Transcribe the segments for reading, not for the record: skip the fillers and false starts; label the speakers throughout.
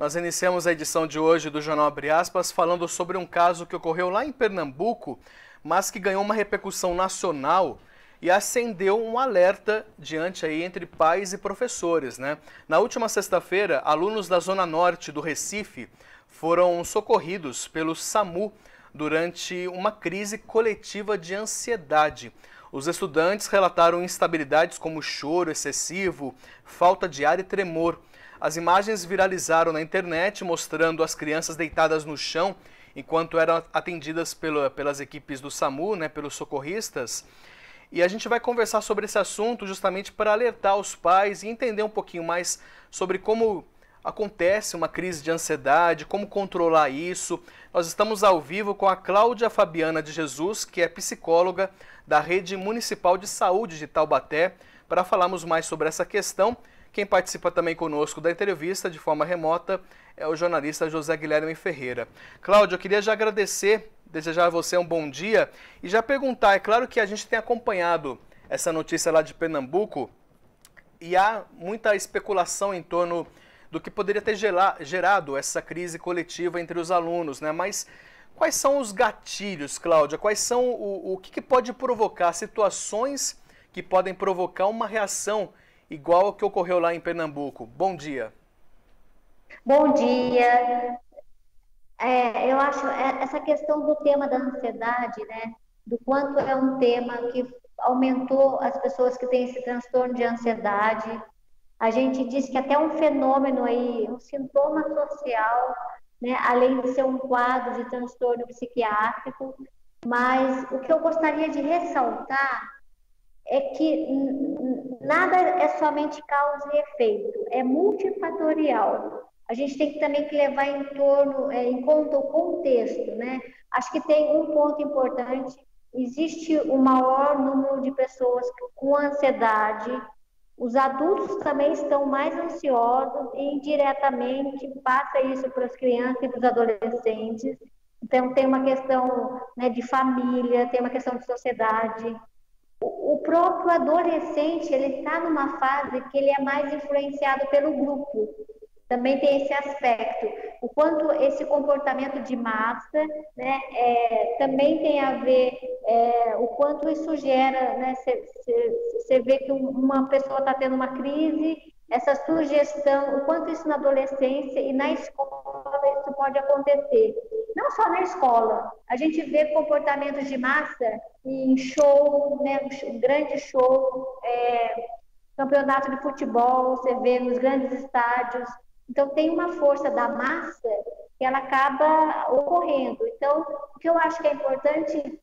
Speaker 1: Nós iniciamos a edição de hoje do Jornal Abre Aspas falando sobre um caso que ocorreu lá em Pernambuco, mas que ganhou uma repercussão nacional e acendeu um alerta diante aí entre pais e professores, né? Na última sexta-feira, alunos da Zona Norte do Recife foram socorridos pelo SAMU durante uma crise coletiva de ansiedade. Os estudantes relataram instabilidades como choro excessivo, falta de ar e tremor. As imagens viralizaram na internet mostrando as crianças deitadas no chão enquanto eram atendidas pelas equipes do SAMU, né, pelos socorristas. E a gente vai conversar sobre esse assunto justamente para alertar os pais e entender um pouquinho mais sobre como acontece uma crise de ansiedade, como controlar isso. Nós estamos ao vivo com a Cláudia Fabiana de Jesus, que é psicóloga da Rede Municipal de Saúde de Taubaté, para falarmos mais sobre essa questão. Quem participa também conosco da entrevista de forma remota é o jornalista José Guilherme Ferreira. Cláudia, eu queria já agradecer, desejar a você um bom dia e já perguntar, é claro que a gente tem acompanhado essa notícia lá de Pernambuco e há muita especulação em torno do que poderia ter gerado essa crise coletiva entre os alunos, né? Mas quais são os gatilhos, Cláudia? Quais são o que pode provocar situações que podem provocar uma reação igual ao que ocorreu lá em Pernambuco? Bom dia.
Speaker 2: Bom dia. Eu acho essa questão do tema da ansiedade, né? Do quanto é um tema que aumentou as pessoas que têm esse transtorno de ansiedade. A gente diz que até um fenômeno aí, um sintoma social, né? Além de ser um quadro de transtorno psiquiátrico. Mas o que eu gostaria de ressaltar é que nada é somente causa e efeito, é multifatorial. A gente tem que também levar em conta o contexto, né? Acho que tem um ponto importante, existe o maior número de pessoas com ansiedade, os adultos também estão mais ansiosos e indiretamente passa isso para as crianças e para os adolescentes. Então tem uma questão, né, de família, tem uma questão de sociedade. O próprio adolescente, ele está numa fase que ele é mais influenciado pelo grupo. Também tem esse aspecto. O quanto esse comportamento de massa, né, também tem a ver, o quanto isso gera, né, você vê que uma pessoa está tendo uma crise, essa sugestão, o quanto isso na adolescência e na escola isso pode acontecer. Não só na escola, a gente vê comportamentos de massa em show, né, um grande show, campeonato de futebol, você vê nos grandes estádios. Então tem uma força da massa que ela acaba ocorrendo. Então, o que eu acho que é importante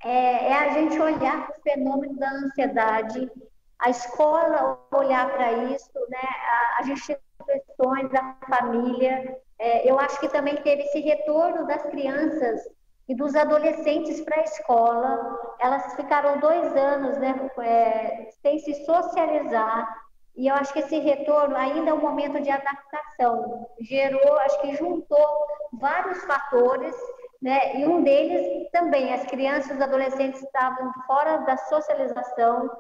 Speaker 2: é a gente olhar para o fenômeno da ansiedade, a escola olhar para isso, né, as instituições, a família. Eu acho que também teve esse retorno das crianças e dos adolescentes para a escola. Elas ficaram 2 anos, né, sem se socializar, e eu acho que esse retorno ainda é um momento de adaptação. Gerou, acho que juntou vários fatores, né, e um deles também, as crianças e os adolescentes estavam fora da socialização.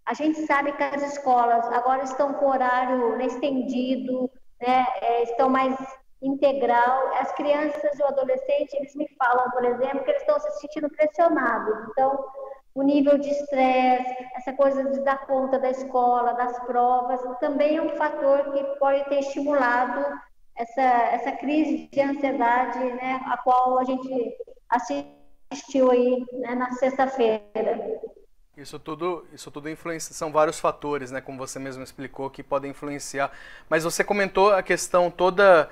Speaker 2: A gente sabe que as escolas agora estão com horário, né, estendido, né, estão mais integral. As crianças e o adolescente, eles me falam, por exemplo, que eles estão se sentindo pressionados. Então, o nível de estresse, essa coisa de dar conta da escola, das provas, também é um fator que pode ter estimulado essa crise de ansiedade, né, a qual a gente assistiu aí, né, na sexta-feira.
Speaker 1: Isso tudo influencia, são vários fatores, né, como você mesmo explicou, que podem influenciar. Mas você comentou a questão toda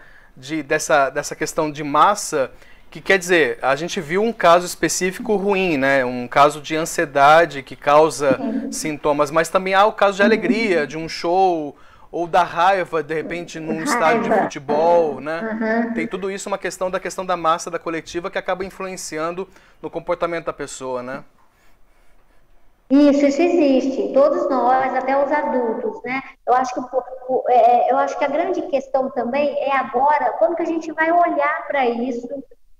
Speaker 1: dessa questão de massa, que quer dizer, a gente viu um caso específico ruim, né, um caso de ansiedade que causa sintomas, mas também há o caso de alegria, de um show, ou da raiva, de repente, num estádio de futebol, né? Tem tudo isso, uma questão da massa, da coletiva, que acaba influenciando no comportamento da pessoa, né?
Speaker 2: Isso existe. Todos nós, até os adultos, né? Eu acho que a grande questão também é agora, como que a gente vai olhar para isso,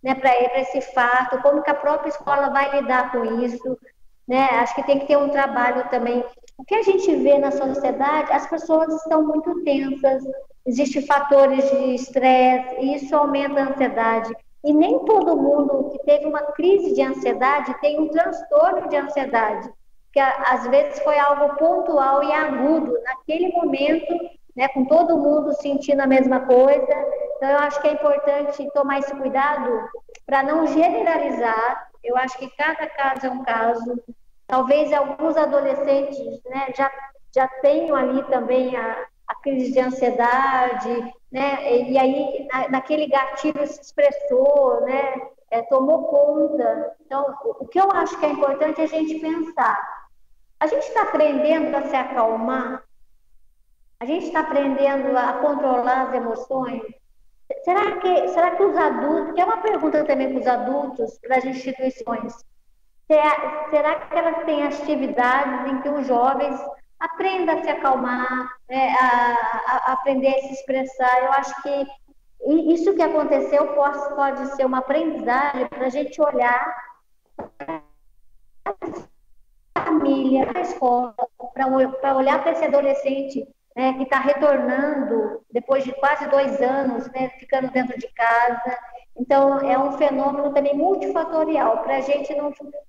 Speaker 2: né? Para esse fato, como que a própria escola vai lidar com isso, né? Acho que tem que ter um trabalho também. O que a gente vê na sociedade, as pessoas estão muito tensas, existem fatores de estresse, e isso aumenta a ansiedade. E nem todo mundo que teve uma crise de ansiedade tem um transtorno de ansiedade, que às vezes foi algo pontual e agudo, naquele momento, né, com todo mundo sentindo a mesma coisa. Então, eu acho que é importante tomar esse cuidado para não generalizar. Eu acho que cada caso é um caso. Talvez alguns adolescentes, né, já tenham ali também a crise de ansiedade, né? E aí naquele gatilho se expressou, né? Tomou conta. Então, o que eu acho que é importante é a gente pensar. A gente está aprendendo a se acalmar? A gente está aprendendo a controlar as emoções? Será que os adultos, que é uma pergunta também para os adultos, para as instituições, será que elas têm atividades em que os jovens aprendam a se acalmar, né, a aprender a se expressar? Eu acho que isso que aconteceu pode ser uma aprendizagem para a gente olhar a família, para a escola, para olhar para esse adolescente, né, que está retornando depois de quase 2 anos, né, ficando dentro de casa. Então, é um fenômeno também multifatorial, para a gente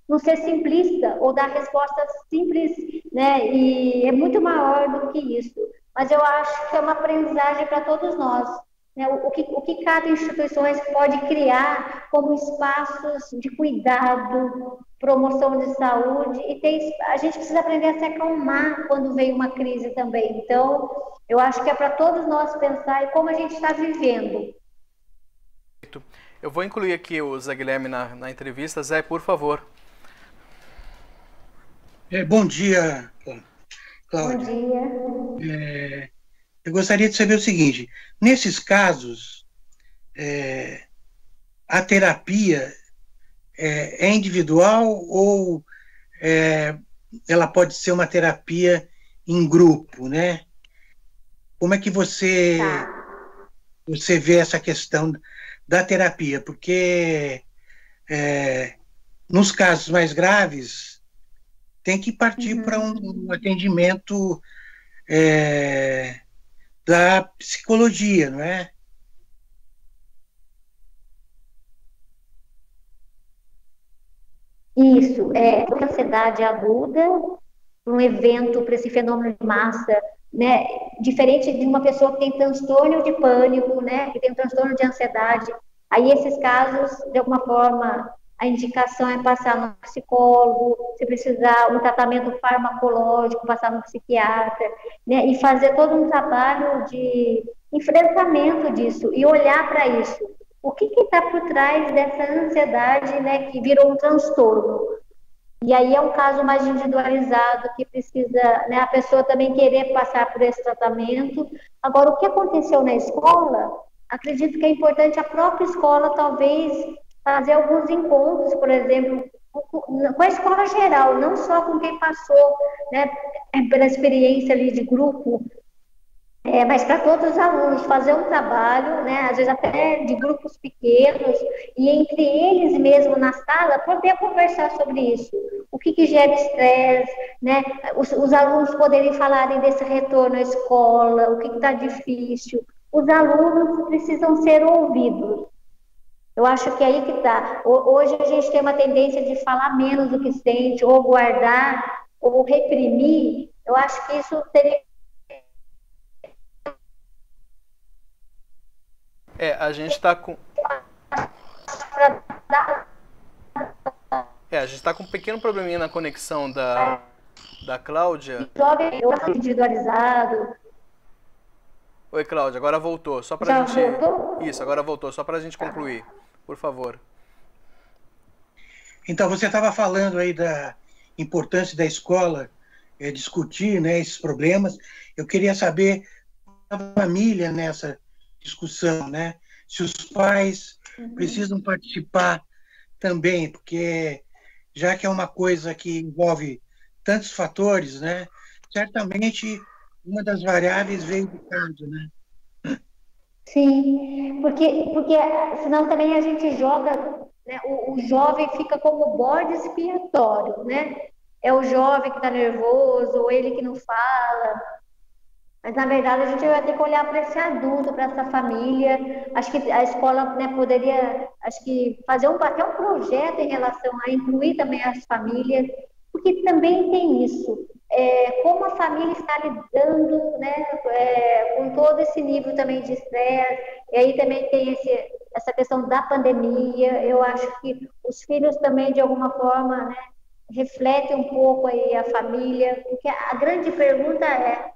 Speaker 2: não ser simplista ou dar respostas simples, né, e é muito maior do que isso. Mas eu acho que é uma aprendizagem para todos nós. Né, o que cada instituição pode criar como espaços de cuidado, promoção de saúde, e a gente precisa aprender a se acalmar quando vem uma crise também. Então, eu acho que é para todos nós pensar em como a gente está vivendo.
Speaker 1: Eu vou incluir aqui o Zé Guilherme na entrevista. Zé, por favor.
Speaker 3: Bom dia, Cláudia.
Speaker 2: Bom dia.
Speaker 3: Eu gostaria de saber o seguinte: nesses casos, a terapia é individual ou ela pode ser uma terapia em grupo, né? Como é que você vê essa questão da terapia? Porque nos casos mais graves tem que partir para um atendimento da psicologia, não é?
Speaker 2: Isso, ansiedade aguda, um evento para esse fenômeno de massa, né? Diferente de uma pessoa que tem transtorno de pânico, né? Que tem um transtorno de ansiedade. Aí esses casos, de alguma forma, a indicação é passar no psicólogo, se precisar um tratamento farmacológico, passar no psiquiatra, né? E fazer todo um trabalho de enfrentamento disso e olhar para isso. O que está por trás dessa ansiedade, né, que virou um transtorno? E aí é um caso mais individualizado, que precisa, né, a pessoa também querer passar por esse tratamento. Agora, o que aconteceu na escola, acredito que é importante a própria escola, talvez, fazer alguns encontros, por exemplo, com a escola geral, não só com quem passou, né, pela experiência ali de grupo, mas para todos os alunos, fazer um trabalho, né, às vezes até de grupos pequenos, e entre eles mesmo na sala, poder conversar sobre isso. O que gera estresse, né? Os alunos poderem falarem desse retorno à escola, o que está difícil. Os alunos precisam ser ouvidos. Eu acho que é aí que está. Hoje a gente tem uma tendência de falar menos do que sente, ou guardar, ou reprimir. Eu acho que isso teria...
Speaker 1: A gente está com... a gente está com um pequeno probleminha na conexão da Cláudia.
Speaker 2: Jovem, eu acho individualizado.
Speaker 1: Oi, Cláudia, agora voltou. Só pra gente... Voltou? Isso, agora voltou. Só para a gente concluir, por favor.
Speaker 3: Então, você estava falando aí da importância da escola discutir, né, esses problemas. Eu queria saber a família nessa discussão, né? Se os pais precisam participar também, porque já que é uma coisa que envolve tantos fatores, né? Certamente uma das variáveis veio de casa, né?
Speaker 2: Sim, porque senão também a gente joga, né, o jovem fica como bode expiatório, né? É o jovem que está nervoso, ou ele que não fala. Mas, na verdade, a gente vai ter que olhar para esse adulto, para essa família. Acho que a escola, né, poderia, acho que fazer até um projeto em relação a incluir também as famílias, porque também tem isso. Como a família está lidando, né, com todo esse nível também de estresse, e aí também tem essa questão da pandemia. Eu acho que os filhos também, de alguma forma, né, refletem um pouco aí a família, porque a grande pergunta é: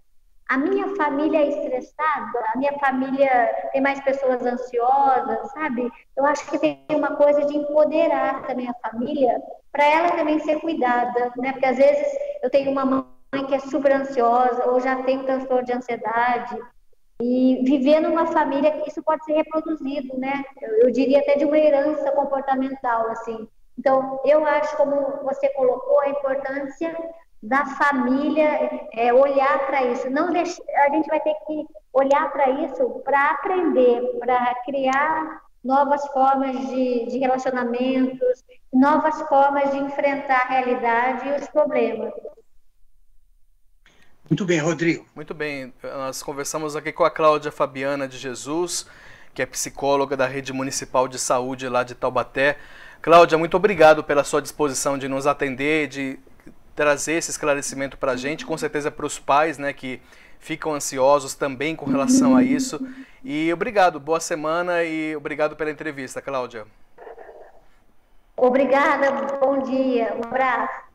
Speaker 2: a minha família é estressada? A minha família tem mais pessoas ansiosas, sabe? Eu acho que tem uma coisa de empoderar também a família, para ela também ser cuidada, né? Porque às vezes eu tenho uma mãe que é super ansiosa, ou já tem um transtorno de ansiedade, e viver numa família que isso pode ser reproduzido, né? Eu diria até de uma herança comportamental, assim. Então, eu acho, como você colocou, a importância da família olhar para isso. Não deixa, a gente vai ter que olhar para isso para aprender, para criar novas formas de relacionamentos, novas formas de enfrentar a realidade e os problemas.
Speaker 3: Muito bem, Rodrigo.
Speaker 1: Muito bem, nós conversamos aqui com a Cláudia Fabiana de Jesus, que é psicóloga da Rede Municipal de Saúde lá de Taubaté. Cláudia, muito obrigado pela sua disposição de nos atender, de trazer esse esclarecimento para a gente, com certeza para os pais, né, que ficam ansiosos também com relação a isso. E obrigado, boa semana e obrigado pela entrevista, Cláudia.
Speaker 2: Obrigada, bom dia, um abraço.